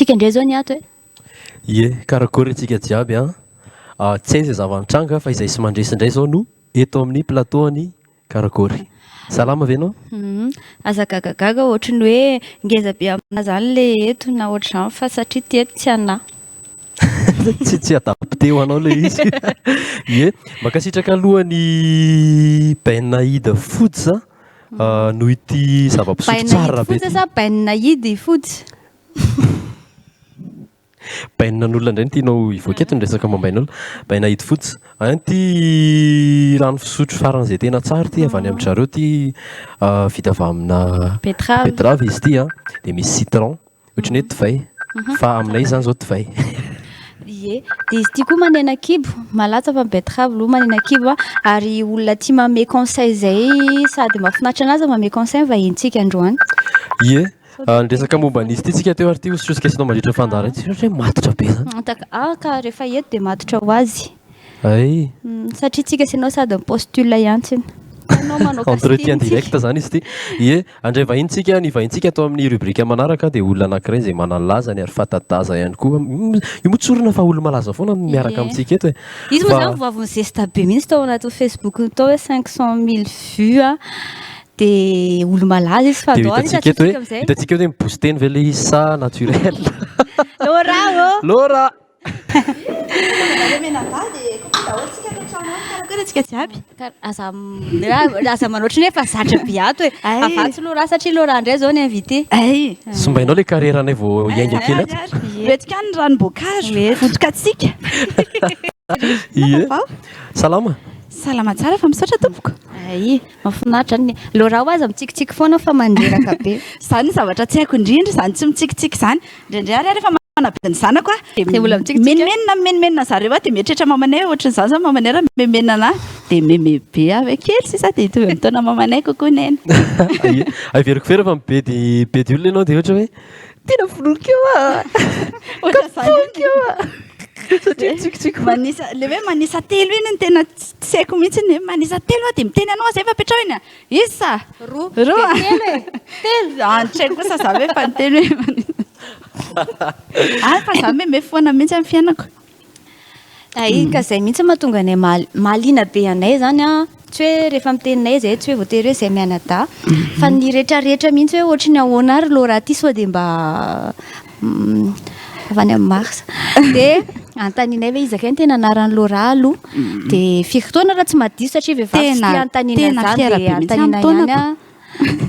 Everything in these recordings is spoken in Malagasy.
Tsika indray zao ny ato e. Ie, karakory antsika jiaby tsy hay izay zava-nitranga fa izay sy mandresy indray zao no eto amin'ny plateau-ny karakory. Salama ve anao? Aza gagagaga ohatry ny hoe ngeza be amina zany le eto na ohatr'izany fa satria ty eto tsy ana. Tsy adapté ho anao le izy. Ie, makasitraka alohan'ny Benaïde Foods noho ity zava-pisotro tsara be. Benaïde Foods sa Benaïde Foods? Bainan'olona indray tianao ivoaka eto ny resaka mombain'olona. Benaïde Foods. Ty rano fisotro farany izay tena tsara ty avy any amin'ny zareo ty vita avy amina betravy izy ty dia misy citron ohatran'ny hoe divay fa aminay zany zao divay. Ie, dia izy ity koa manena kibo, malatsa fa betravy aloha manena kibo ary olona tia manome conseil zay sady mahafinaritra anazy manome conseil vahintsika androany. Ie. Ny resaka momba an'izy ity tsika teo ary ty hosotrosika sy mandritra fandara ity ohatra hoe matotra be zany. Ka rehefa eto dia matotra ho azy. Ay. Satria tsika sinao sady postule iantsiny. Entretien direct zany izy ity. Ie, andray vahintsika, ny vahintsika atao amin'ny rubrika manaraka dia olona anankiray izay manana lazany ary fatadaza ihany koa. Io motsorina fa olona malaza foana miaraka amintsika eto e. Izy moa zany vavony zesta be mihitsy tao anaty Facebook tao hoe 500 000 vues dia olo malaza izy fa dao hitantsika eto hoe mibooster ny ve le izy sa naturel. Lora Lora. Aza manoatra ny efa zatra be ato e. Avatsy Lora satria Lora indray zao ny invité. Sombainao le carrière-nay vao iainga kely ato. Vetika ny ranom-boankazo votokatsika. Ie. Salama. Salama tsara fa misaotra tompoko. Mahafinaritra ny Lora ho aza mitsikitsiky foana fa mandreraka be. Zany zavatra tsy haiko indrindra zany tsy mitsikitsiky zany. Indraindray rehefa manabedy ny zanako menmenina zareo dia mieritreritra mamanay ohatran'izany zao mamanay raha memenina anahy dia meme be avy kely sisa dia hitovy amin'ny taona mamanay kokoa nena. Averiko fera fa mibedy olona ianao dia ohatra hoe tena voloky eo kapoky eo satria tsikitsiky le hoe manisa telo iny ny tena tsy haiko mihitsy ny manisa telo dia miteny anao zay fa petrao iny izy sa roa telo tsy haiko kosa za hoe fa ny telo hoe fa za meme foana mihitsy amin'ny fiainako. Ka izay mihitsy mahatonga anay mahaliana be anay zany tsy hoe rehefa miteninay zay tsy hoe voatery hoe izay mianada fa ny rehetrarehetra mihitsy hoe ohatry ny ahoana ary Lora ty sao dia mba avy any amin'ny marsa dia antaninay hoe izakay ny tena anaran'ny Lora aloha dia fifotoana raha tsy madiso satria vehivavy sy tia antanina zany dia antanina ihany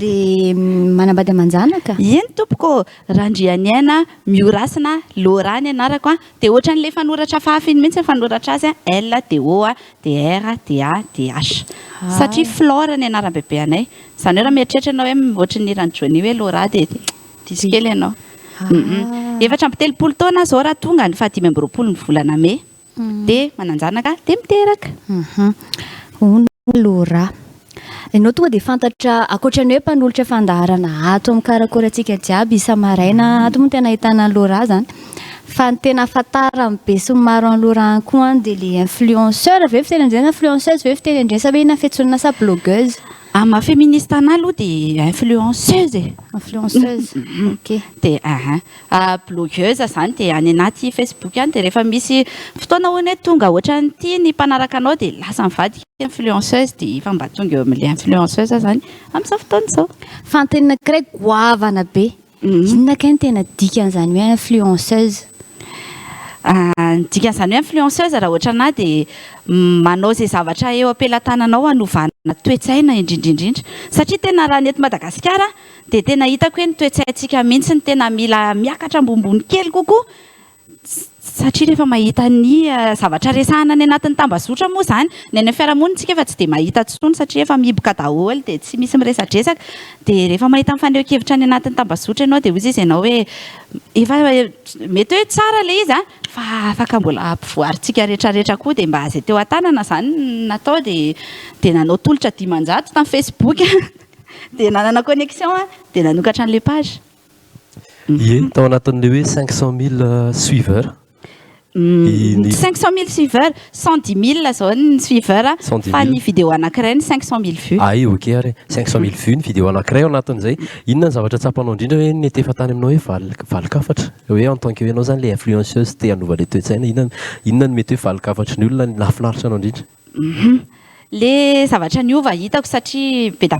dia manambady amanjanaka. Eny tompoko randrianiana miorasina Lora ny anarako dia ohatran'ilay fanoratra hafahafa iny mihitsy fanoratra azy L dia O dia R dia A dia H satria Flora ny anarany bebe anay izany hoe raha mieritreritra ianao hoe ohatry ny randroany hoe Lora dia diso kely ianao. Efatra amby telopolo taona zao raha tonga ny 5 ny volana May dia mananjanaka dia miteraka. Lora ianao tonga dia fantatra ankoatran'ny hoe mpanolotra fandaharana ato amin'ny karakorantsika jiaby isa-maraina ato moa tena ahitana ny Lora zany fa ny tena ahafantarany be sy ny maro any Lora koa dia le influenceur ve fiteny an'izay na influenceuse ve fiteny an'izay sa hoe na fiantsoana sa blogueuse. Ama féministe anahy aloha dia influenceuse ok dia blogueuse zany dia any anaty Facebook ihany dia rehefa misy fotoana hoany tonga ohatran'ity ny mpanaraka anao dia lasa mivadika influenceuse dia efa mba tonga eo amin'ilay influenceuse zany amin'izao fotoana izao. Fa ny tena anankiray goavana be inona kay ny tena dikan'izany hoe influenceuse? Ny dikan'izany hoe influenceuse raha ohatra anahy dia manao izay zavatra eo ampelantananao hanovana toe-tsaina indrindrindrindra satria tena raha ny eto Madagasikara dia tena hitako hoe ny toe-tsaintsika mihitsy ny tena mila miakatra ambombony kely kokoa satria rehefa mahita ny zavatra resahana ny anatin'ny tambazotra moa zany ny any fiarahamonitsika efa tsy dia mahita tsony satria efa mihiboka daholo dia tsy misy miresadresaka dia rehefa mahita mifaneo-kevitra ny anatin'ny tambazotra ianao dia hozy izy ianao hoe efa mety hoe tsara le izy fa afaka mbola ampivoaritsika rehetrarehetra koa dia mba zay teo an-tanana zany natao dia nanao tolotra 500 tamin'ny Facebook dia nanana connexion dia nanokatra an'ilay page. Ie, tao anatin'ilay hoe 500 000 suiveurs. 500 000 suiveurs 110 000 zao ny suiveur fa ny vidéo anankiray ny 500 000 vues ok ary 500 000 vues ny vidéo anankiray ao anatin'izay inona ny zavatra tsapanao indrindra hoe netefa tany aminao hoe valikafatra hoe en tant que hoe anao zany le influenceuse te hanova le toe-tsaina inona ny mety hoe valikafatra ny olona nafinaritra anao indrindra le zavatra niova hitako satria be da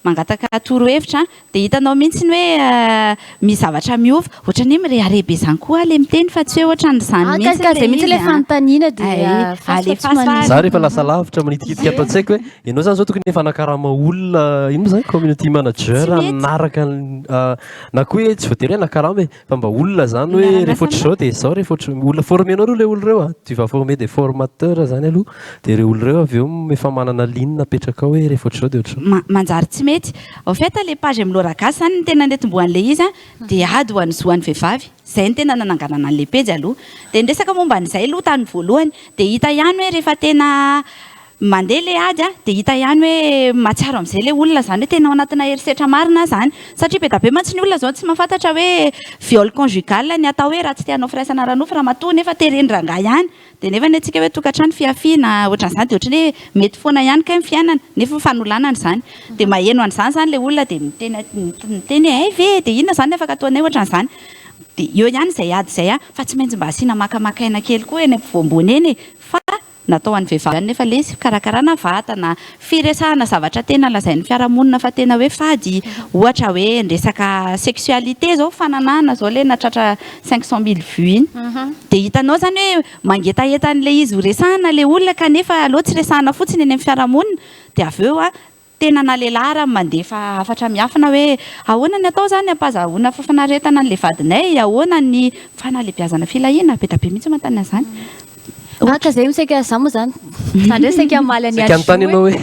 mangataka torohevitra dia hitanao mihitsy ny hoe misy zavatra miova ohatra ny mireharebe zany koa le miteny fa tsy hoe ohatra n'izany mihitsy mihitsy le fanontaniana dia za rehefa lasa lavitra manitikitika atao tsaiko hoe ianao zany zao tokony efa nakarama olona ino zany community manager naraka na koa hoe tsy voatery hoe nakarama fa mba olona zany hoe rehefa ohatra zao dia zao rehefa ohatra olona formenao aloha le olo reo tu vas former des formateurs zany aloha dia ireo olo reo avy eo efa manana ligne napetraka ao hoe rehefa ohatra zao dia ohatra manjary tsy mety au fait le page amin'ny Lorah Gasy zany ny tena netim-boan'le izy dia ady ho an'ny zoan'ny vehivavy zay ny tena nananganana an'le pejy aloha dia ndresaka momba n'izay aloha tany voalohany dia hita ihany hoe rehefa tena mandeha le ady dia hita ihany hoe matsiaro amin'izay le olona zany hoe tena ao anatina herisetra marina zany satria be da be mantsy ny olona zao tsy mahafantatra hoe viol conjugal ny atao hoe raha tsy tianao firaisana ranofo raha matoa nefa tereny rangahy ihany dia nefa ny antsika hoe tokantrano fiafiana ohatran'izany dia ohatran'ny hoe mety foana ihany ka ny fiainana nefa fanolanana zany dia maheno an'izany zany le olona dia miteny ay ve dia inona zany afaka ataonay ohatran'izany dia eo ihany izay ady izay fa tsy maintsy mba asiana makamakaina kely koa eny ampovoambony eny fa natao an'ny vehivavy nefa le fikarakarana vatana firesahana zavatra tena lazain'ny fiarahamonina fa tena hoe fady ohatra hoe resaka sexualité zao fananana zao le natratra 500 000 vues iny dia hitanao zany hoe mangetahetan'le izy ho resahana le olona kanefa aloha tsy resahana fotsiny eny amin'ny fiarahamonina dia avy eo tena na lehilahy raha mandefa afatra miafina hoe ahoana ny atao zany ampazahoana fafanaretana n'le vadinay ahoana ny fanalebiazana filahiana be da be mihitsy mantany zany Maka zay misaika za moa zany sandray saika amaly any antany anao hoe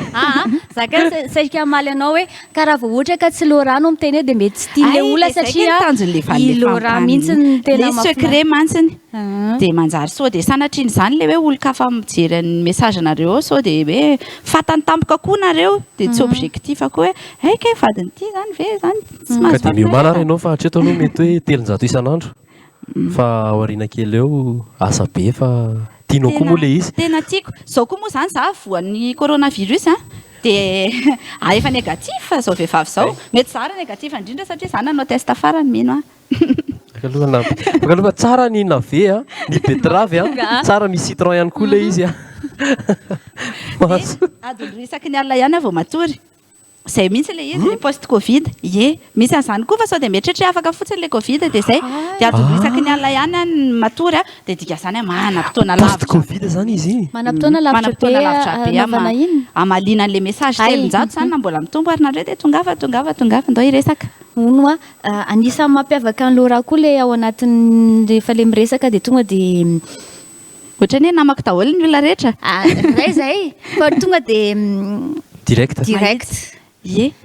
zaka saika amaly anao hoe karaha vao ohatra ka tsy Lorah no miteny hoe dia mety tsy tian'le olona satria i Lorah mihitsy ny tena le secret mantsiny dia manjary sao dia sanatriny zany le hoe olon-kafa mijery ny message nareo sao dia hoe fatany tampoka koa nareo dia tsy objectif koa hoe aika vadiny ity zany ve zany tsy ka dia miomana ary ianao fa hatreto aloha mety hoe 700 isan'andro fa aoriana kely eo asa be fa tianao koa moa le izy tena tiako zao koa moa zany za voan'ny coronavirus dia efa négatif zao vehivavy zao mety tsara négatif indrindra satria za nanao test farany mino aloha tsara ny nave ny betravy tsara misy citron ihany koa le izy adolo isaky ny alina ihany vao matory zay mihitsy le izy le post covid misy an'izany koa fa sao dia metretra afaka fotsiny le covid dia zay dia adolo isaky ny alina ihany matory dia dika zany manam-potoana lavitra covid zany izy manam-potoana lavitra be anaovana iny amaliana an'le message telonjato zany na mbola mitombo ary nareo dia tongava ndao iresaka ono anisan'ny mampiavaka ny Lorah koa le ao anatin'ny rehefa le miresaka dia tonga dia ohatra ny hoe namako daholo ny olona rehetra zay fa tonga dia direct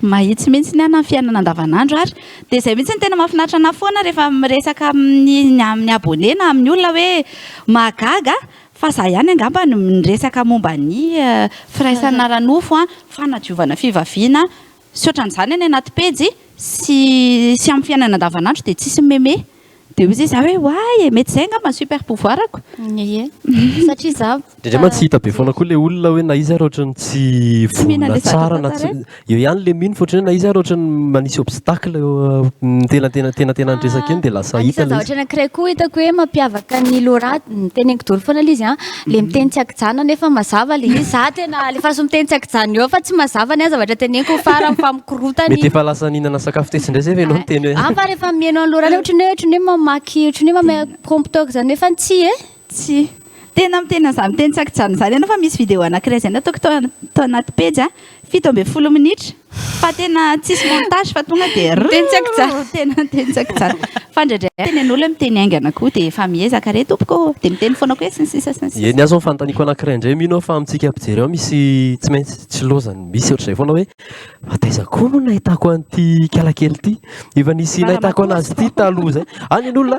mahitsy mihitsy ny ana ny fiainana andavanandro ary dia izay mihitsy ny tena mahafinaritra ana foana rehefa miresaka amin'ny abone na amin'ny olona hoe mahagaga fa za ihany angamba no miresaka momba ny firaisana ranofo fanadiovana fivaviana sy ohatran'izany any anaty pejy sy amin'ny fiainana andavanandro dia tsisy meme dia izy za hoe way mety izay angamba super pouvoirako satria za ndrindra tsy hita be foana koa le olona hoe na izy ary ohatrany tsy vonona tsara na tsy eo ihany le mino fa ohatrany hoe na izy ary ohatrany manisy obstacle tena andresaka eny dia lasa hita anisany zavatra anankiray koa hitako hoe mampiavaka ny Lorah miteneniko dolo foana le izy le miteny tsy akijana nefa mazava le izy za tena le faso miteny tsy akijana eo fa tsy mazava ny zavatra teneniko fara mifamokorotany mety efa lasa nihinana sakafo tesindray zay ve ianao miteny hoe fa rehefa mihaino any Lorah ohatrany hoe mamaky ohatrany hoe mamay prompteur zany nefa tsy tena miteny an'izany miteny tsy akijana zany ianao fa misy vidéo anankiray zay nataoko tao anaty pejy 17 minitra fa tena tsisy montage fa tonga dia teny tsy akijana tena teny tsy akijana fa ndraindray teny an'olona miteny aingana koa dia efa miezaka re tompoko dia miteny foana koa sy ny sisa ny azo nyfanontaniako anankiray indray mino fa amintsika ampijery ao misy tsy maintsy tsy lozany misy ohatr'izay foana hoe ataiza koa moa nahitako an'ity kalakely ity efa nisy nahitako anazy ity taloha zay any ny olona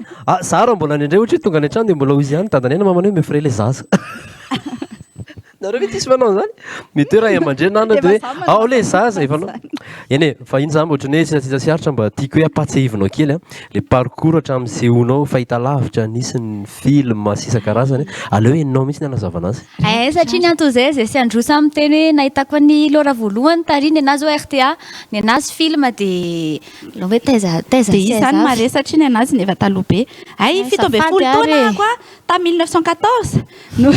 zara mbola ny indray ohatra tonga ny an-trano dia mbola ozy ihany tadany aina mamana hoe mefray le zaza nareo ve tsisy manao zany mety hoe raha aman-drenana de hoe ao le zaza efa anao eny e fa iny zany mba ohatrany hoe tsitsasiaritra mba tiako hoe apatsehivinao kely a le parcours hatramin'sehoinao fahita lavitra nisy ny film sisa karazany aleo eninao mihitsy ny anazavana azy satria ny antony zay zay sy androsa amin'ny teny hoe nahitako ny Lora voalohany tariny anazy ho RTA ny anazy film de lo hoe taiza de isany mare satria ny anazy nefa taloha be ay 17 taona koa ta 1914 no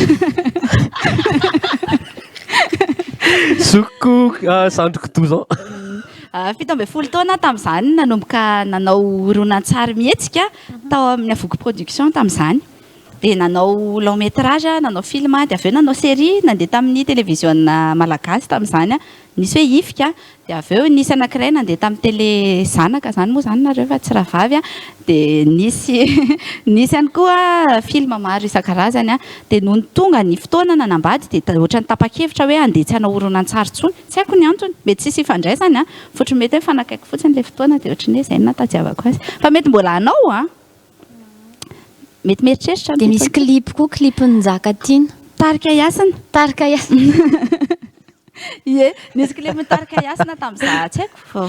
soko sandroko 12 ans 17 taona tamin'izany nanomboka nanao horonan-tsary mihetsika tao amin'ny Avoky production tamin'izany de nanao long métrage nanao film de aveo nanao série nandeha tamin'ny télévision malagasy tamin'izany nisy hoe ifika de aveo nisy anankiray nandeha tamin'ny télé zanaka zany moa zany nareo fa tsy raha vavy de nisy nisy ihany koa film maro isan-karazany de noho ny tonga ny fotoana nanambady de ohatrany tapa-kevitra hoe andeha tsy hanao horonan-tsary tsony tsy haiko ny antony mety tsisy ifandraisany fotry mety hoe fanakaiky fotsiny le fotoana de ohatrany hoe zay natajiavako azy fa mety mbola hanao mety mieritreritra de misy clip koa clipny Nzaka Tiny tarika iasina ie nisy clipny tarika iasina tamin'za tsy haiko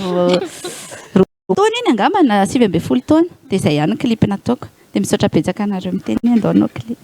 taona iny angamba na 9 taona de zay ihany clip nataoko de misaotra betsaka anareo miteny hoe andao anao clip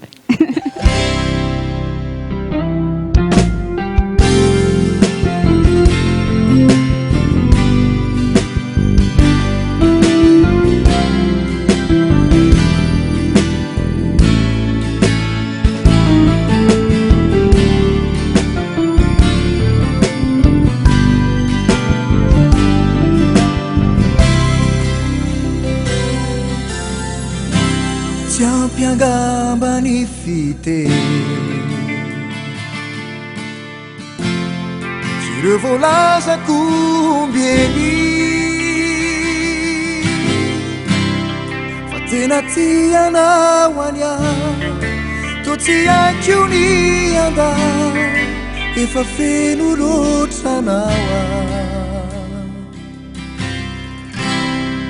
Piangambani fite Cirevolaza kumbieni Fatena tiana wanya Totia kiuni anda Efa fenu rotsanawa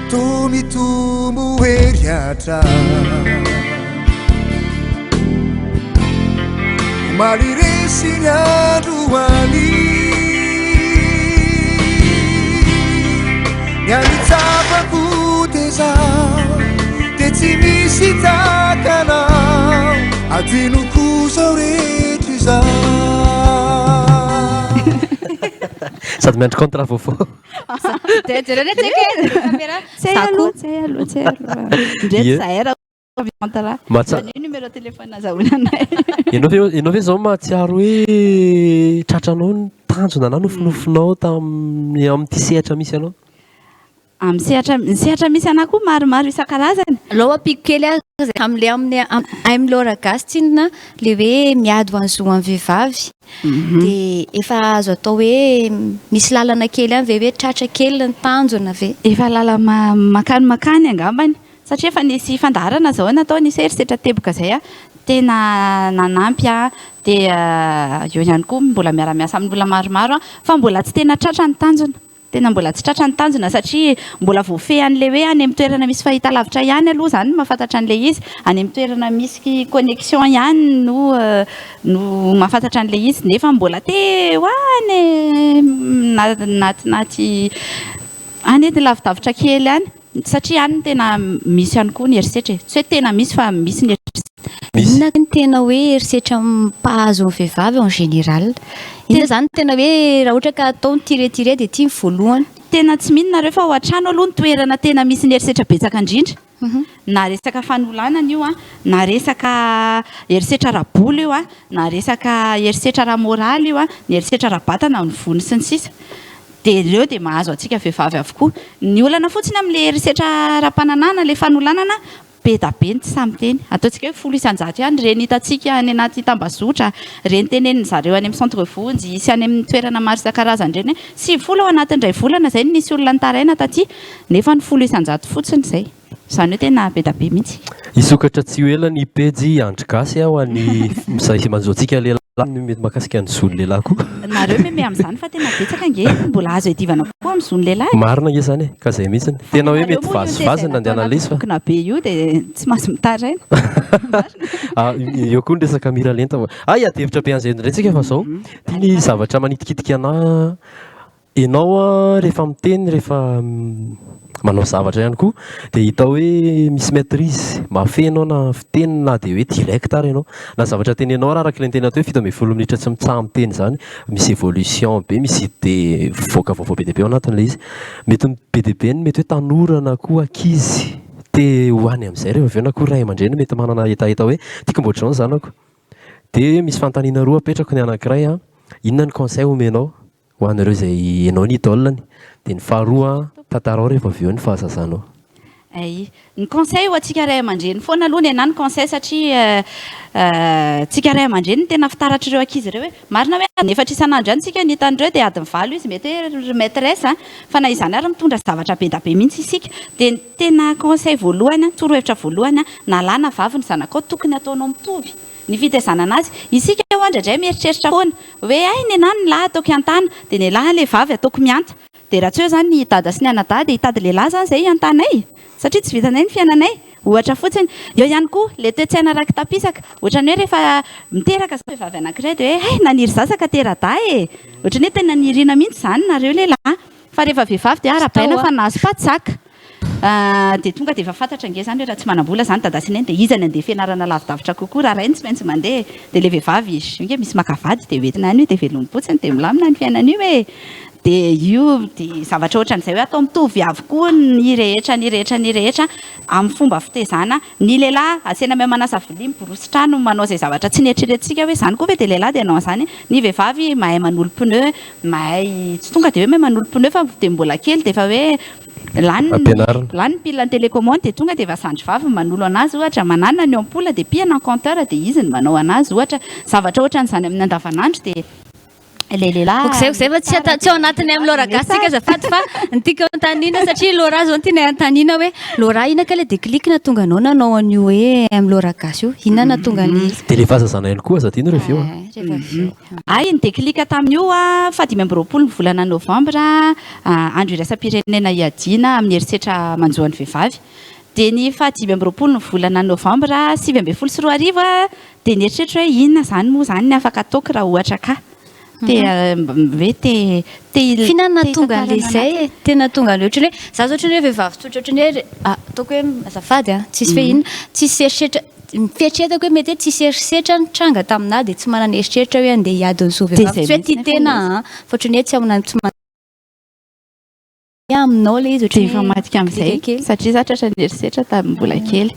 Tumi tumu heriata Maliresinya duani Nyalitapa kuteza Tetsimisi takana Atinuku sauretiza sady miandry contrat fofo numéro téléphone azahoananay ianao ve zao mahatsiaro hoe tratranao ny tanjona na nofinofinao amin'ity sehatra misy anao amin'ny sehatra misy anahy koa maromaro isan-karazany aloha apiko kely am'le amin'ny Lorah Gasy tsinona le hoe miady ho an'izo amin'ny vehivavy de efa azo atao hoe misy lalana kely any ve hoe tratra kely ny tanjona ve efa lala makany angambany satria efa nisy fandarana zao natao nisy erisetra teboka zay tena nanampy de eo ihany koa mbola miara-miasa amin'ny olona maromaro fa mbola tsy tena tratra ny tanjona tena mbola tsy tratra ny tanjona satria mbola voafehy an'le hoe any amin'ny toerana misy fahita lavitra ihany aloha zany mahafantatra an'le izy any amin'ny toerana misy connexion ihany no mahafantatra an'le izy nefa mbola te hoany naty any lavidavitra kely any satria any tena misy ihany koa ny erisetra tsy hoe tena misy fa misy ny inona ny tena hoe erisetra mpahazo ny vehivavy en général inona zany tena hoe raha ohatra ka atao tiré de tia ny voalohany tena tsy mihinana rehefa ao an-trano aloha ny toerana tena misy ny erisetra betsaka indrindra na resaka fanolanana io na resaka erisetra raboly io na resaka erisetra ramoraly io ny erisetra rabatana ny vony sy ny sisa de ireo de mahazo atsika vehivavy avokoa ny olana fotsiny amin'le erisetra rapananana le fanolanana be da be ny tsy samy teny ataontsika hoe 10 isan-jato ihany reny hitatsika any anaty tambazotra reny tenenin zareo any amin'ny centre vonjy sy any amin'ny toerana maro isan-karazany reny 9 ao anatin'ndray volana zay nisy olona nitaraina taty nefa ny 10 isan-jato fotsiny zay zany hoe tena be da be mihitsy isokatra tsy ho ela ny pejy andry gasy ao any manzoantsika lela mety mahakasika ny zony lehilahy koa nareo meme amin'izany fa tena betsaka nge mbola azo edivana kokoa amin'ny zony lehilahy marina nge zany ka zay mihitsiny tena hoe mety vazivazy nandeana lesy fa na be io dia tsy mahazo mitaraina eo koa ny resaka mira lenta adevitra be an'izay ndraintsika fa zao tia ny zavatra manitikitika ana ianao rehefa miteny rehefa manao zavatra ihany koa dia hita hoe misy maîtrise mafenao na fiteny na dia hoe direct ary ianao na zavatra tenenao raha araka ilay tena atao hoe 12 minitra tsy mitsaha miteny zany misy évolution be misy idée voaka vaovao be dia be ao anatin'ilay izy mety be dia be ny mety hoe tanorana koa ankizy te hoany amin'izay rehefa avy eo na koa ray aman-dreny mety manana hetaheta hoe tiako mbo ohatr'izao ny zanako dia misy fanontaniana roa apetrako ny anankiray inona ny conseil omenao ho anareo izay ianao ny idolany dia ny faharoa tantarao rehefa avy eo ny fahazazanao ay ny conseil ho antsika ray aman-dreny foana aloha ny ana ny conseil satria tsika ray aman-dreny ny tena fitaratra ireo ankizy ireo hoe marina hoe nefatra isan'andro ihany tsika ny hitan'ireo dia adiny valo izy mety hoe maîtresse fa na izany ary mitondra zavatra be da be mihitsy isika dia ny tena conseil voalohany torohevitra voalohany na lahy na vavy ny zanakao tokony ataonao mitovy ny fitezanana azy isika eo andraindray mieritreritra foana hoe ay ny anany ny lahy ataoko iantana dia ny lahy le vavy ataoko mianta dia raha tsy hoe zany ny dada sy ny anadada dia hitady lehilahy zany zay iantanay satria tsy vitanay ny fiainanay ohatra fotsiny eo ihany koa le toe-tsaina raky tapisaka ohatra ny hoe rehefa miteraka zao vehivavy anankiray dia hoe naniry zasaka tera-da ohatra ny hoe tena nirina mihitsy zany nareo lehilahy fa rehefa vehivavy dia arabaina fa nahazo patsaka dia tonga dia efa fantatra nge zany hoe raha tsy manam-bola zany dada sy neny dia izy ny andeha fianarana lavidavitra kokoa raha rainy tsy maintsy mandeha dia le vehivavy izy inge misy makavady dia hoentina any io dia velony potsiny dia milamina ny fiainana io hoe dia io dia zavatra ohatran'izay hoe atao mitovy avokoa ny rehetra amin'ny fomba fitezana ny lehilahy asena mahay manasa vilia miborosy trano manao izay zavatra tsy nieritreretintsika hoe zany koa hoe dia lehilahy dia anao zany ny vehivavy mahay manolo pneu mahay tsy tonga dia hoe mahay manolo pneu fa dia mbola kely dia efa hoe lany pile télécommande dia tonga dia efa sandry vavy manolo anazy ohatra manana ny ampola dia piana compteur dia izy ny manao anazy ohatra zavatra ohatran'izany amin'ny andavanandro dia zay fa tsy ao anatiny amin'ny Lorah Gasy tsika azafady fa nytiako antaniana satria Lorah zao tiana antaniana hoe Lorah ina ka le déclic na tonga anao nanao an'io hoe amin'ny Lorah Gasy io inona na tonga ny dia le fahazazana ihany koa azadino rehefa eo ay ny déclic tamin'io fa 5 ny volana novambra andro iraisam-pirenena iadina amin'ny herisetra manjoan'ny vehivavy dia ny fa 5 ny volana novambra 7 sy 4 arivo dia nieritreritra hoe inona zany moa zany ny afaka ataoko raha ohatra ka finanana tonga an'lezay tena tonga an'le ohatrany hoe za zao ohatrany hoe vehivavy tsotra ohatrany hoe ataoko hoe azafady tsisy fe inona tsisy eritreritra fieritreretako hoe mety hoe tsisy eritreritra ny tranga taminahy dia tsy manana eritreritra hoe andeha hiady an'izao vehivavy tsy hoe tia tena fa ohatrany hoe tsy aminany aminao le izy dia efa matika amin'izay satria za tratra ny eritreritra tamin'ny mbola kely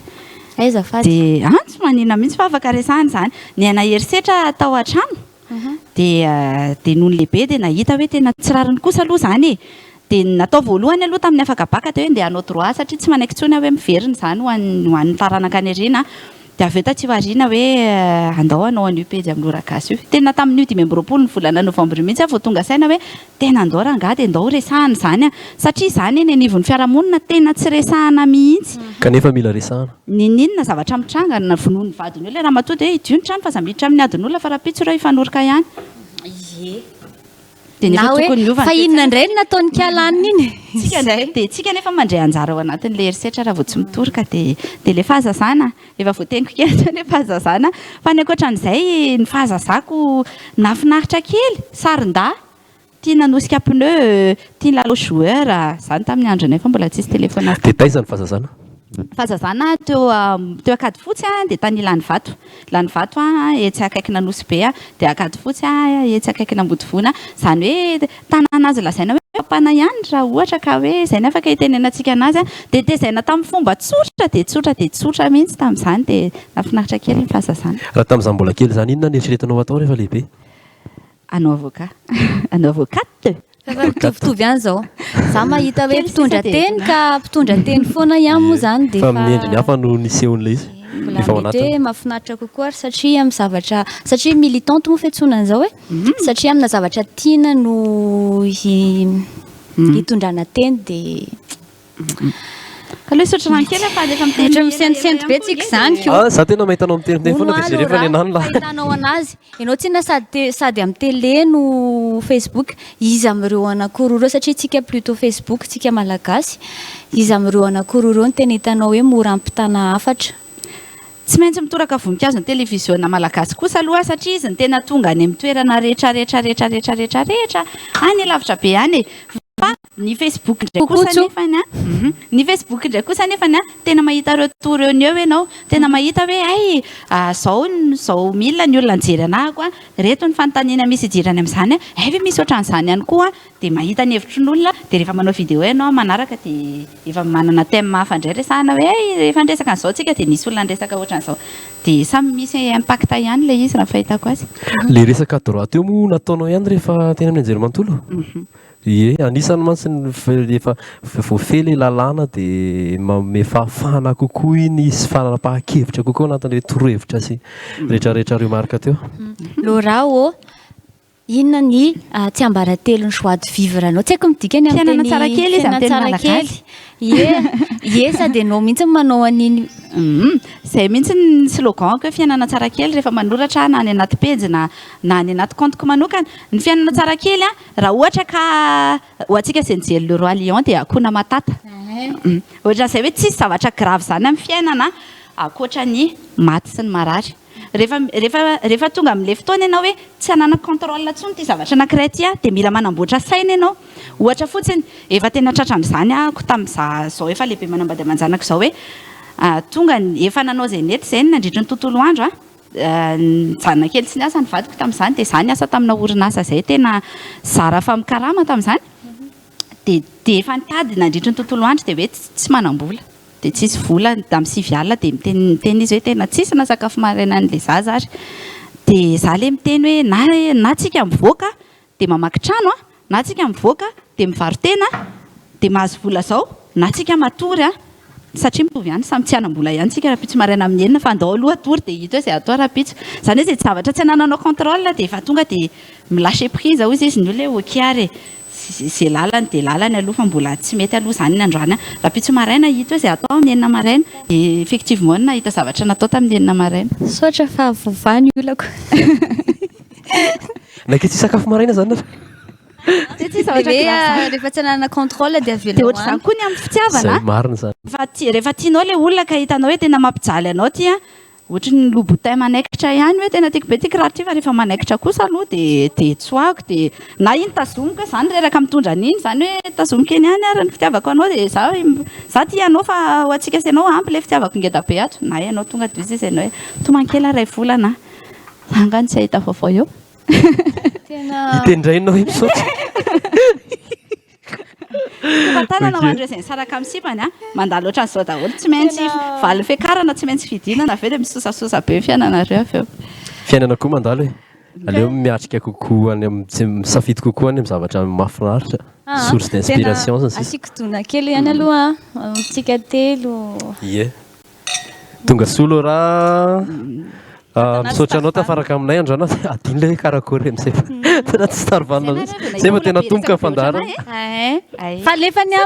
azafady dia tsy manina mihitsy fa afaka resahana zany ny ana eritreritra atao an-trano dia noho ny lehibe dia nahita hoe tena tsy rariny kosa aloha zany dia natao voalohany aloha tamin'ny afaka baka dia hoe andeha hanao droit satria tsy manaiky intsony hoe miverina zany ho an'ny taranaka any ariana dia avy eo taty variana hoe andao anao an'io pejy amin'ny Lorah Gasy io tena tamin'io 5 ny volana novambra mihitsy vao tonga saina hoe tena andao rangahy dia andao resahana zany satria zany ny anivon'ny fiarahamonina tena tsy resahana mihitsy kanefa mila resahana ninona zavatra mitranga na vonoany vadiny hoe le raha matoa dia idio ny trano fa zamiditra amin'ny adin'olona fa raha pitso raha hifanoroka ihany na hoe fa inona indray no nataony kialaniny iny dia tsika nefa mandray anjara ao anatin'le erisetra raha vao tsy mitoroka dia le fahazazana efa voateniko kely le fahazazana fa ny ankoatran'izay ny fahazazako nafinaritra kely sarin-da tia nanosika pneu tia lalo joueur zany tamin'ny andro nefa mbola tsisy telefona dia taizany fahazazana fahazazana teo akady fotsy dia tany lany vato etsy akaiky nanosy be dia akady fotsy etsy akaiky nambodivona zany hoe tanàna azy lazaina hoe papana ihany raha ohatra ka hoe izay ny afaka hitenenantsika anazy dia tezaina tamin'ny fomba tsotra mihitsy tamin'izany dia nafinaritra kely ny fahazazana raha tamin'izany mbola kely zany inona ny eritreretinao atao rehefa lehibe anao avocate mitovitovy ihany zao za mahita hoe mpitondra teny ka mpitondra teny foana ihany moa zany dia fa amin'ny endriny hafa no nisehon'ilay izy mbola mety hoe mahafinaritra kokoa ary satria amin'ny zavatra satria militante moa fiantsonan'izao hoe satria amina zavatra tiana no hitondrana teny dia ka aloha isotro rano kely fa rehefa Ohatra misentsenty be tsika izany ko. Za tena mahitanao miteniteny foana dia zay rehefa ny anany lahy. Fahitanao anazy. Ianao tsinona sady amin'ny télé no Facebook. Izy amin'ireo anankoroa ireo satria tsika plutôt Facebook, tsika malagasy. Izy amin'ireo anankoroa ireo no tena hitanao hoe mora ampitana hafatra. Tsy maintsy mitoraka voninkazo ny télévision malagasy kosa aloha satria izy ny tena tonga any amin'ny toerana rehetra any lavitra be any. Fa ny Facebook ndray kosa nefany ny Facebook ndray kosa nefany tena mahita reo toreo eo ianao, tena mahita hoe ay zao milina ny olona nijery anahako reto ny fanontaniana misy idirany amin'izany ay ve misy ohatran'izany ihany koa dia mahita ny hevitry ny olona dia rehefa manao vidéo ianao manaraka dia efa manana thème hafa indray resahana hoe ay rehefa ndresaka an'izao tsika dia nisy olona ndresaka ohatran'izao dia samy misy impact ihany ilay izy raha fahitako azy. Le resaka droit eo moa nataonao ihany rehefa teny amin'ny anjery manontolo? Ie, anisany mantsy rehefa voafely lalàna dia manome fahafahana kokoa iny sy fanapahakevitra kokoa anatin'ilay torohevitra sy rehetrarehetra reo marika teo. Lora inona ny tsy ambaratelon'ny joie de vivre anao? Tsy haiko midika ny fiainana tsara kely izy amin'ny teny malagasy. Ie, sady ianao mihitsy manao an'iny. Izay mihitsy ny slogan hoe fiainana tsara kely rehefa manoratra na any anaty pejy na any anaty compteko manokana. Ny fiainana tsara kely raha ohatra ka hoantsika izay nijery le roi lion dia akona matata. Ohatran'izay hoe tsisy zavatra grave izany amin'ny fiainana ankoatra ny maty sy ny marary. Rehefa tonga amin'ilay fotoana ianao hoe tsy hanana contrôle intsony ty zavatra anankiray ty dia mila manamboatra saina ianao. Ohatra fotsiny efa tena tratran'izany ko tamin'izao efa lehibe manambady amanjanako izao hoe tonga efa nanao izay nety izay nandritra ny tontolo andro nijanona kely tsy niasa ny vadiko tamin'izany dia izany asa tamina orinasa izay tena zara famikarama tamin'izany dia efa nitady nandritra ny tontolo andro dia hoe tsy manam-bola. Dia tsisy vola amin'ny 6 alina dia miteny izy hoe tena tsisy na sakafo maraina n'ilay zaza ary. Dia izaho ilay miteny hoe na tsika mivoaka dia mamaky trano na tsika mivoaka dia mivarotena dia mahazo vola zao na tsika matory satria mitovy ihany samy tsy hanam-bola ihany tsika raha-pitso maraina amin'ny enina fa andao aloha tory dia hita hoe izay atao raha-pitso. Izany hoe izay zavatra tsy hanananao contrôle dia efa tonga dia milâcher prise hozy izy ny olona hoe okiary izay lalany dia lalany aloha fa mbola tsy mety aloha izany ny androany raha-pitso maraina hita hoe izay atao amin'ny enina maraina dia effectivement nahita zavatra natao tamin'ny enina maraina. Sotra fa vovany olako. Nanketsy sakafo maraina zany rehefa tsy hanana contrôle dia dia avela ohatr'izany koa ny amin'ny fitiavana marina zany. Rehefa tianao ilay olona ka hitanao hoe tena mampijaly anao ty ohatra ny lobotin manaikitra ihany hoe tena tiako be tiako raha ty fa rehefa manaikitra kosa aloha dia tsoako dia na iny tazomiko izany reraka mitondra an'iny izany hoe tazomiko eny ihany ary ny fitiavako anao dia za ty ianao fa ho antsika sy ianao ampy ilay fitiavako ngeda be ato na ianao tonga dizy izy ianao hoe tomankely ray volana angany tsy ahita vaovao eo. Hitendrainao hoe misaotra. Tanana mandro izay saraka amin'ny sipany mandalo ohatran'izao daholo tsy maintsy valy fiakarana tsy maintsy fidinana avy eo dia misosasosa be fiainanareo avy eo. Fiainana koa mandalo hoe aleo miatrika kokoa any misafidy kokoa any amin'ny zavatra mahafinaritra. Source d'inspiration zany. Asiko tona kely ihany aloha tsika telo. Ie. Tonga soa Lora. Misaotra anao tafaraka aminay andro anao adino ilay karakory amin'izay tena tsy Starvan izay fa tena tomboka fandarana. Fa lefany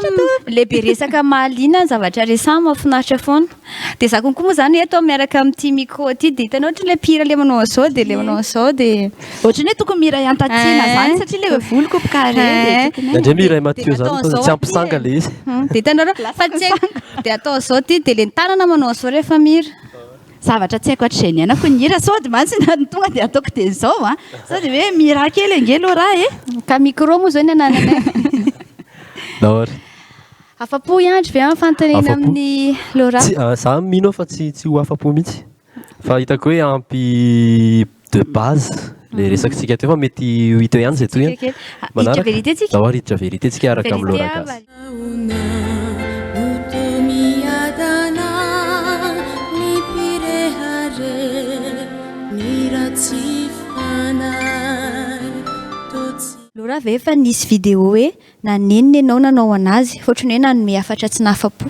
lehibe resaka mahaliana zavatra resaha mahafinaritra foana dia za konkoa moa izany eto miaraka amin'ity micro ity dia hitanao ohatry ilay pira ilay manao an'izao dia ilay manao an'izao dia ohatry ny hoe tokony mira iantatsiana izany satria ilay voloko pokare Indray miray Mathieu zany tsy ampisanga ilay izy. dia hitanao fa tsy dia atao izao ty dia ilay tanana manao an'izao rehefa mira. Zavatra tsy haiko hatrizay ny anako ny hira sao dia mantsy ny tonga dia ataoko dia izao sao dia hoe mira kely angelo raha ka micro moa izao ny anananay. Laory. Afa-po ihandry ve fantanina amin'ny Lora? Za mino fa tsy ho afa-po mihitsy fa hitako hoe ampy de base le resaksika teo fa mety hita ihany izay toy ihany. Hiditra verité tsika? Laory hiditra verité tsika araka amin'ny Lora Gasy. Lora ve efa nisy vidéo hoe nanenina ianao nanao anazy ohatrany hoe nanome hafatra tsy nahafa-po?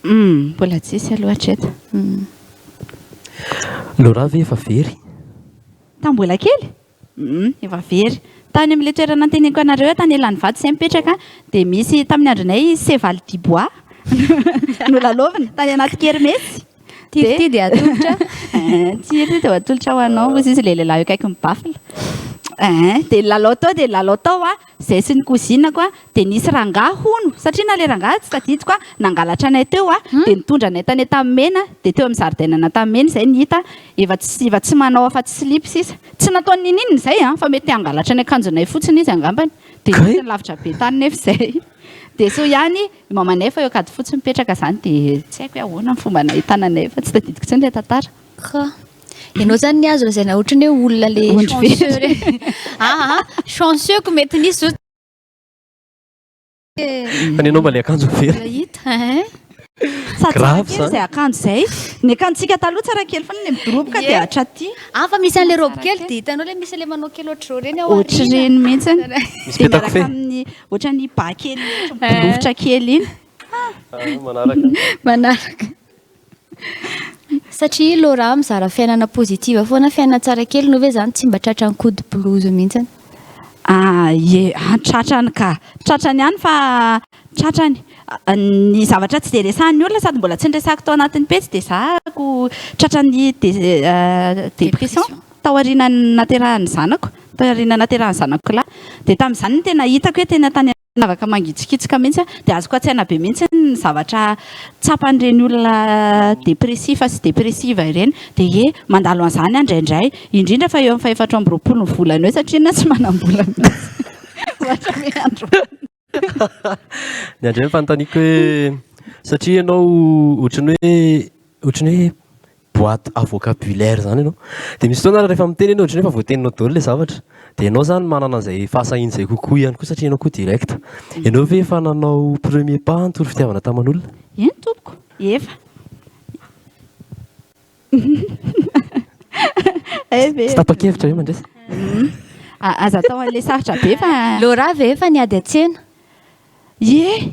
Mbola tsisy aloha hatreto. Lora ve efa very? Tambola kely? Efa very. tany amin'ilay toerana teneniko anareo tany elan'ny vato izay mipetraka dia misy tamin'ny andronay Seval du Bois no lalovina tany anaty kermesy ty dia atolotra tsiry dia atolotra ho anao moa izy ilay lehilahy eo akaiky mibafila dia lalao tao izay sy ny kozinako dia nisy rangahy hono satria na le rangahy tsy tadidiko nangalatra anay teo dia nitondra anay tany tamimena dia teo amin'ny zaridainana tamimena izay ny hita efa tsy manao afa-tsy slip sisa tsy nataony nininy izay fa mety hangalatra ny akanjonay fotsiny izy angambany dia nisy lavitra be tany nefa izay dia so ihany mamanay fa eo akady fotsiny mipetraka izany dia tsy haiko hoe ahoana ny fomba nahitananay fa tsy tadidiko tsy ny le tantara ianao zany ny azo lazaina ohatrany hoe olona le chanceux ko mety nisy fa nenao mba le akanjo very hita grave izay akanjo izay ny akanjonsika taloha tsara kely fa ny midoroboka dia hatraty fa misy an'le robe kely dia hitanao le misy le manao kely ohatro reny ohatry reny mihitsy dia miaraka amin'ny ohatran'ny ba kely midovotra kely iny manaraka satria Lorah mizara fiainana pozitiva foana fiainana tsara kely no hoe zany tsy mba tratrany code blues mihitsy tratrany ka tratrany ihany fa tratrany ny zavatra tsy dia resahan'ny olona sady mbola tsy niresahako tao anatin'ny petsy dia zahako tratrany dépression tao aoriana naterahan'ny zanako lahy dia tamin'izany no tena hitako hoe tena tany navaka mangitsikitsika mihitsy dia azoko an-tsaina be mihitsy ny zavatra tsapan'ireny olona depresifa sy depresiva ireny dia mandalo an'izany indraindray indrindra fa eo amin'ny 420 ny volana eo satria na tsy manam-bola ohatra hoe andro ny andray fanontaniako hoe satria ianao ohatrany hoe boîte à vocabulaire zany ianao dia misy fotoana rehefa miteny ianao ohatrany hoe efa voateninao daholo ilay zavatra dia ianao zany manana an'izay fahasahina izay kokoa ihany koa satria ianao koa direct ianao ve efa nanao premier pas ntory fitiavana taman'olona eny tompoko efa tsy tapa-kevitra io mandresy aza atao an'ilay sarotra be fa Lorah ve efa niady an-tsena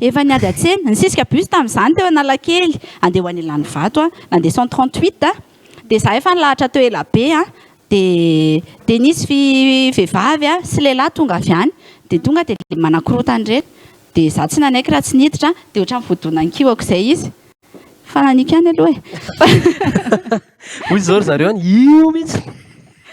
efa niady an-tsena ny sisika bus tamin'izany teo Analakely andeha ho any Elan'ny Vato nandeha 138 dia za efa nilahatra teo ela be dia nisy vehivavy sy lehilahy tonga avy any dia tonga dia manakorotany ireny dia za tsy nanaiky raha tsy niditra dia ohatra mivodona ny kiwako izay izy fa nanika any aloha hoy zao ry zareo any io mihitsy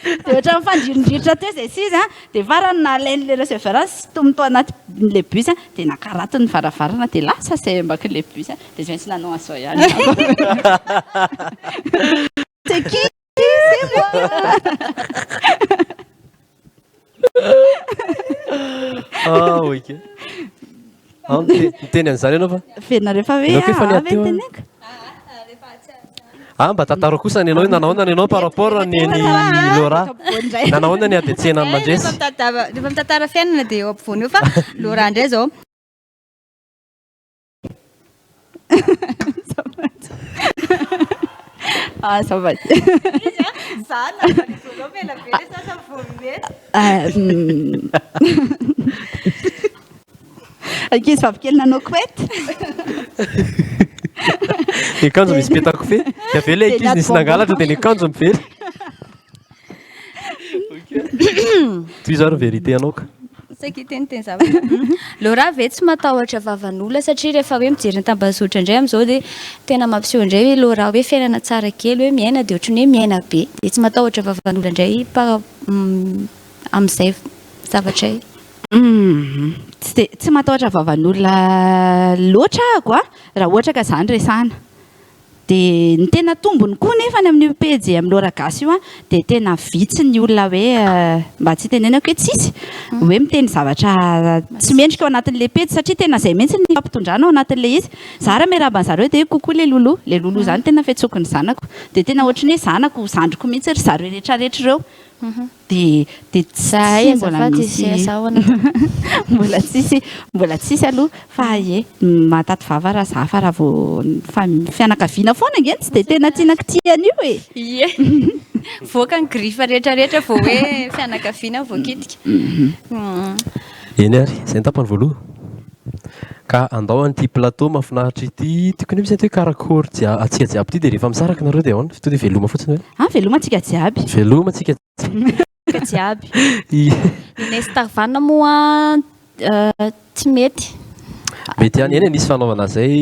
dia ohatra mifandririndritra teo izay sisy dia farany nalain'le receveur sy tomito anaty le bus dia nakaraty ny varavarana dia lasa zay ambaka le bus dia zay tsy nanao azo ihany c'est qui c'est moi ok miteny an'izany ianao fa fena rehefa hoe tenenka mba tantaro kosa ny ianao nanao nany ianao par rapport ny Lorah nanao na ny ady an-tsena ny mandresy rehefa mitantara fiainana dia eo ampovoany eo fa Lorah indray zao ankizy vavikely nanao koety ny akanjo misy petakofehy dia avy eo ilay ankizy nisy nangalatra dia ny akanjo mively toy izao ry vérité anao ka teny zavatra Lorah ve tsy matahotra vavan'olona satria rehefa hoe mijery ny tambazotra indray amin'izao dia tena mampiseho indray hoe Lorah hoe fiainana tsara kely hoe miaina dia ohatrany hoe miaina be dia tsy matahotra vavan'olona indray amin'izay zavatra tsy matahotra vavan'olona loatra ako raha ohatra ka izany resahana dia ny tena tombony koa nefa ny amin'ny pejy amin'ny Lorah Gasy io dia tena vitsy ny olona hoe mba tsy tenenako hoe tsisy hoe miteny zavatra tsy mendrika ao anatin'ilay pejy satria tena izay mihitsy ny fampitondrana ao anatin'ilay izy za raha miaraban'zareo dia kokoa le loloha izany tena fiantsoky ny zanako dia tena ohatrany hoe zanako zandriko mihitsy ry zareo rehetrarehetra ireo dia zahay mbola misy mbola tsisy aloha fa mahataty vava raha za fa raha vao fianakaviana foana ngeny tsy dia tena tianako tian'io voaka ny grifa rehetrarehetra vao hoe fianakaviana voakitika eny ary izay ny tapany voaloha ka andao an'ity plateau mahafinaritra ity tokony misy hoe karakory atsika jiaby ity dia rehefa misaraka nareo dia ahoana to dia veloma fotsiny hoe veloma antsika jiaby veloma antsika jiaby Ilay Starvan moa tsy mety. mety ihany eny nisy fanaovana zay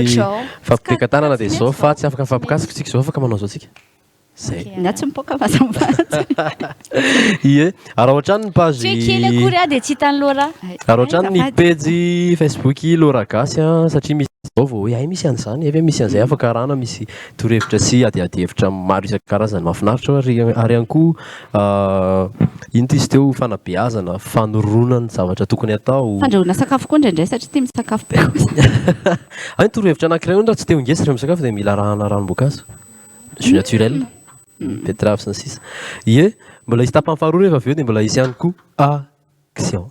Ohatr'izao. fampikatanana dia zao fa tsy afaka fampikasika tsika zao afaka manao zao tsika zay na tsy mipoaka fahasambarana ie raha ohatrany ny page Tsy kely akory dia tsy hitan'ny Lorah. raha ohatrany ny page Facebook Lorah Gasy satria misy zao vao hoe ay misy an'izany efa misy an'izay afaka arahana misy torohevitra sy adiady hevitra maro isan-karazany mahafinaritra ary ihany koa ino ty izy teo fanabeazana fanoronana zavatra tokony atao fandrahoana sakafo koa indraindray satria tia misakafo be any torohevitra anankiray ndra tsy teo ingesa rehefa misakafo dia mila arahana ranom-boankazo jus naturel betterave sy ny sisa ie mbola isy tapany faharoa rehefa avy eo dia mbola isy ihany koa action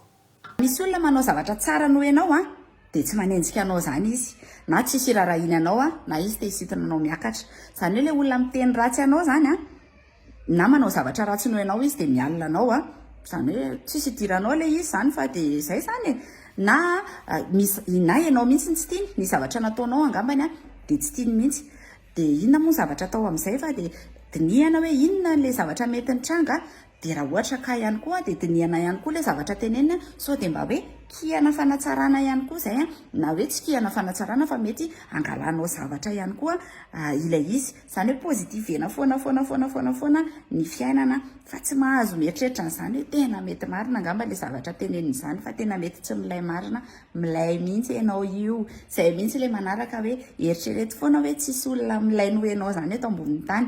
misy olona manao zavatra tsara no ianao dia tsy manenjika anao zany izy na tsisy raharainy anao na izy te hisintona anao miakatra zany hoe ilay olona miteny ratsy anao zany na manao zavatra ratsy no ianao izy dia mialina anao zany hoe tsisy idiranao ilay izy zany fa dia izay zany na na ianao mihitsy ny tsy tiany ny zavatra nataonao angambany dia tsy tiany mihitsy dia inona moa zavatra atao amin'izay fa dia dinihana hoe inona ilay zavatra mety ny tranga dia raha ohatra ka ihany koa dia dinihana ihany koa ilay zavatra tenenina so dia mba hoe kihana fanatsarana ihany koa izay na hoe tsy kihana fanatsarana fa mety angalanao zavatra ihany koa ilay izy izany hoe pozitivena foana ny fiainana fa tsy mahazo mieritreritra n'izany hoe tena mety marina angamba ilay zavatra tenenina izany fa tena mety tsy milay marina milay mihitsy ianao io izay mihitsy ilay manaraka hoe eritrereto foana hoe tsisy olona milay no ianao zany eto ambonin'ny tany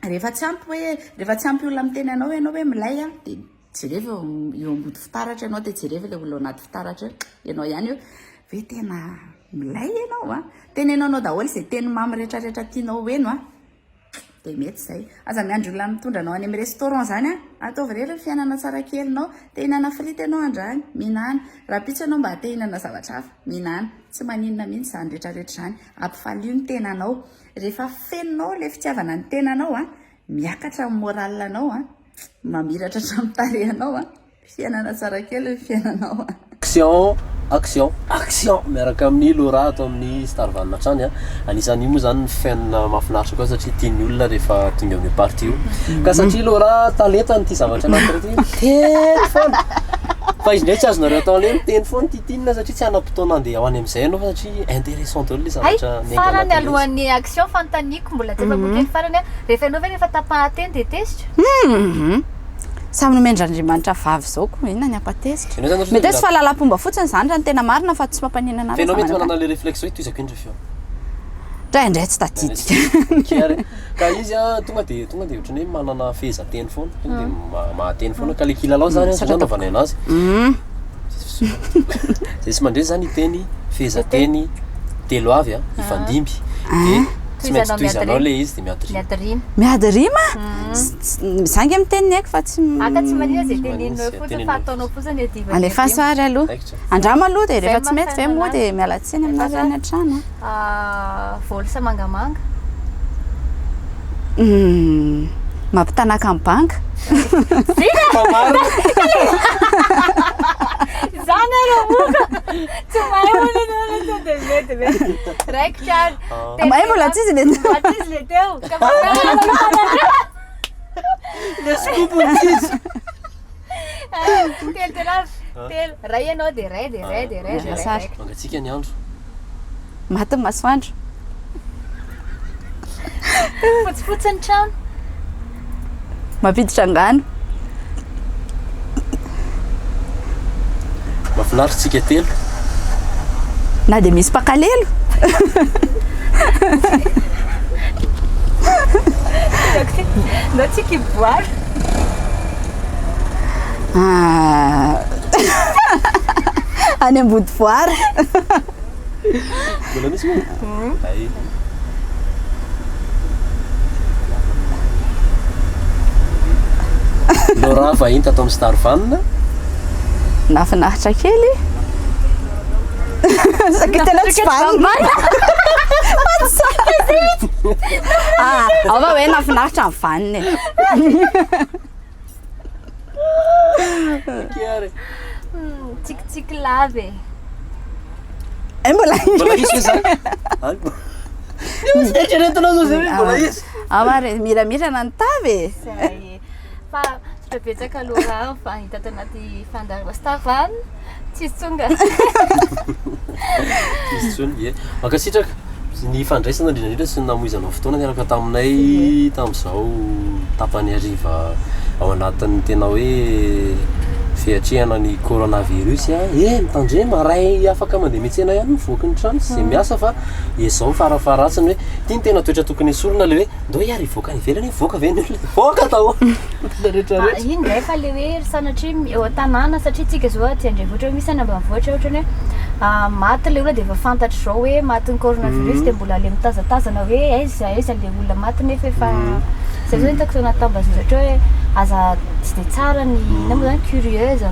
rehefa tsy ampy olona miteny anao ianao hoe milay dia jereva eo ambody fitaratra ianao dia jereva ilay olona anaty fitaratra ianao ihany io hoe tena milay ianao tenenanao daholo izay teny mamy rehetrarehetra tianao hoeno dia mety izay aza miandry olona mitondra anao any amin'ny restaurant zany ataovy rehefa fiainana tsara kelinao te hinana frity ianao andrany minana raha pitsy ianao mba te hinana zavatra hafa minana tsy maninona mihitsy zany rehetrarehetra zany ampifaly io ny tenanao rehefa fenonao ilay fitiavana ny tenanao miakatra amin'ny moral anao mamiratra hatramin'ny fiainana tsara kely fiainanao action miaraka amin'ny Lorah atao amin'ny Starvan hatrany anisan'io moa zany ny fiainana mahafinaritra koa satria tian'ny olona rehefa tonga amin'ny party io ka satria Lorah talenta n'ity zavatra anankiray teny foana fa izy ndray tsy azonareo atao le miteny foana titinina satria tsy anam-potoana andeha ho any amin'izay ianao fa satria intéressant daholo le zavatra farany alohan'ny action fanontaniako mbola tsy efa bokely farany rehefa ianao ve rehefa tapateny dia tesitra samy nomendrandriamanitra vavy zao koa inona ny apatesitra mety hoe tsy fahalalam-pomba fotsiny zany raha ny tena marina fa tsy mampanina fenao mety manana le réflexe hoe toizako indray feo indray tsy tadidika ka izy tonga dia ohatrany hoe manana fehezanteny foana tonga dia mahateny foana ka le kilalao zany anaovana anazy zay sy mandresy zany iteny fehezanteny telo avy ifandimby dia tsy maintsy toizanao le izy dia miadirima misangy amin'ny teniny eky fa tsy tsy manina zay teneninao fotsiny fa ataonao fotsiny alefa sary aloha andrama aloha dia rehefa tsy mety ve moa dia mialatsiny amin'azy any an-trano voly sa mangamanga mampitanaka amin'ny banka zany aromoka tsy mahay manina dia mety raikitra mahay mbola tsisy le teo le scoop tsisy telo ray ianao dia ray mangatsika ny andro maty ny masoandro fotsifotsy ny trano mampiditra angano mahafinaritra tsika telo na dia misy pakalelo na tsy kiboary any ambody voary mbola misy moa Lorah vahiny tato amin'ny Starvan nafinahitra kely sakitena tsy vanina ava hoe nafinahitra amin'ny vaniny tsikitsiky lave mbola misy zany eritreretinao zao zay mbola izy amare miramirana ny tavy fa Efa betsaka Lorah fa hita tanaty fandaharana Starvan tsisy tsonga. Tsisy tsony ie. Mankasitraka ny fandraisana indrindra sy namoizanao fotoana niaraka taminay tamin'izao tapany hariva ao anatin'ny tena hoe fiatrehana ny coronavirus mitandre maray afaka mandeha mitsena ihany mivoaka ny trano sy miasa fa izao farafaratsiny hoe tia ny tena toetra tokony esorina le hoe ndao iary ivoaka ny ivelany voaka ve ny olona voaka tao rehetrarehetra iny ndray fa le hoe sanatria eo an-tanàna satria tsika zao aty andrenivohitra hoe misy any ambanivohitra ohatrany hoe maty le olona dia efa fantatra zao hoe maty ny coronavirus dia mbola le mitazatazana hoe aiza aiza le olona maty nefa efa zay zao hitako tao natambazoatra hoe aza tsy dia tsara ny na moa zany curieuse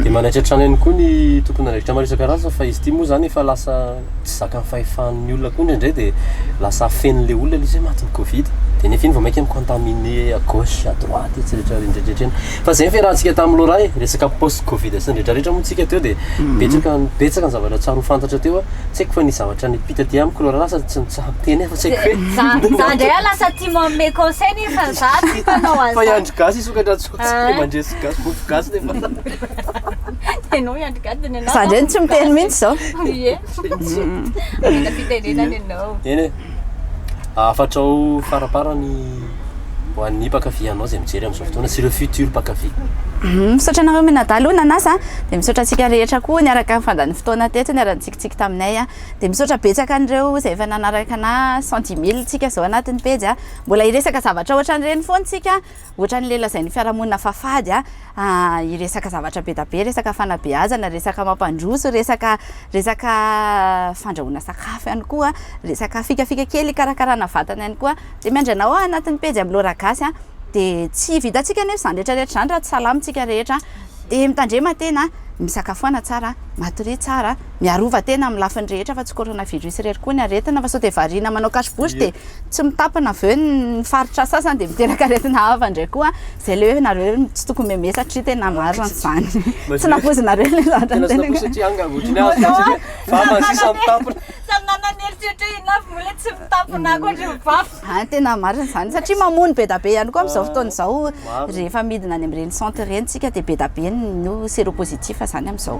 dia manaitra trano ihany koa ny tokony andraikitra maro isan-karazana fa izy ity moa zany efa lasa tsy zakany fahefan'ny olona koa indraindray dia lasa fen'le olona le izy hoe matin'ny covid dia nefa iny vao mainka micontaminer à gauche à droite tsy rehetra indreindretra eny fa zay fiarahantsika tamin'ny Lorah resaka post covid sy rehetrarehetra moa tsika teo dia betsaka ny zavatra tsara ho fantatra teo tsy haiko fa ny zavatra nipita ty amiko Lorah lasa tsy miteny fa tsy haiko hoe za ndray lasa tia manome conseil nefa za tsy mpanao azy fa iandro gasy isokatra tsotsy mandresy gasy mofo gasy nefa enao iandro gasy dia nenao za ndray tsy miteny mihitsy zao ie mila fitenenana ianao eny afatrao faraparany ho an'ny mpakafy anao zay mijery amin'izao fotoana sy ireo futur mpakafy misaotra anareo menadalona anasa dia misaotra antsika rehetra koa niaraka mifandany fotoana teto niara-nitsikitsiky taminay dia misaotra betsaka an'ireo izay efa nanaraka na 110 000 tsika zao anatin'ny pejy mbola iresaka zavatra ohatran'ireny foana tsika ohatran'le lazain'ny fiarahamonina fafady iresaka zavatra be da be resaka fanabeazana resaka mampandroso resaka fandrahoana sakafo ihany koa resaka fikafika kely karakarana vatana ihany koa dia miandranao anatin'ny pejy amin'ny Lorah Gasy dia tsy vitantsika nefa izany rehetrarehetra izany raha tsy salamintsika rehetra dia mitandrema tena misakafoana tsara matory tsara miarova tena amin'ny lafiny rehetra fa tsy coronavirus rery koa ny aretina fa sao dia variana manao cache-bouche dia tsy mitapana aveo ny faritra sasany dia miteraka aretina hafa ndray koa zay le hoe nareo tsy tokony meme satria tena maro an'izany tsy napozinareo le zavatra satria angavotry ny azy fa masisa mitapona tsy mitapona koatra mivafy tena marina izany satria mamony be da be ihany koa amin'izao fotoana izao rehefa midina any amin'ireny centre ireny tsika dia be da be no séropositif zany amin'izao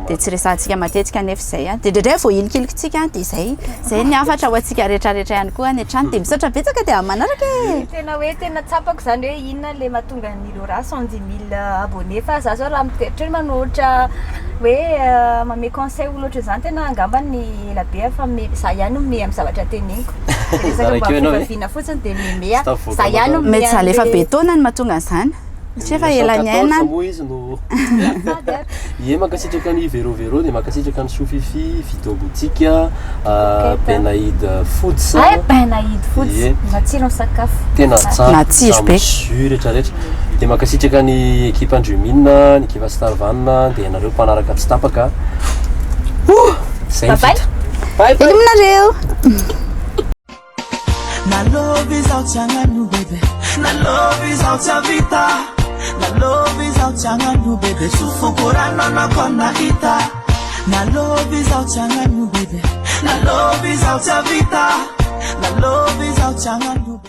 dia tsy resantsika matetika nefa izay dia indraindray vao ilikilikotsika dia zay ny afatra ho antsika rehetrarehetra ihany koa ny trano dia misaotra betsaka dia manaraka tena hoe tena tsapako zany hoe inona le mahatonga ny Lorah 110 000 abonné fa za zao raha miteritra hoe manohitra hoe mame conseil olo ohatry zany tena angamba ny elabe fa za ihany mome amin'ny zavatra teneniko resaka fotsiny dia memea za ihany mety za lefa be taona ny mahatonga an'izany tsy efa elany aina moa izy no ie mankasitraka ny véro dia mankasitraka ny sofifi vidoboutique Benaïd Foods Benaïd Foods matsiro ny sakafo tena tsara tsiro be rehetrarehetra dia mankasitraka ny ekipa Andremina ny ekipa Starvan dia ianareo mpanaraka tsy tapaka zay bye aminareo Na love is out changanu baby Na love is out chavita Na love is out changanu baby Sufukurana na kona ita Na love is out changanu baby Na love is out chavita Na love is out changanu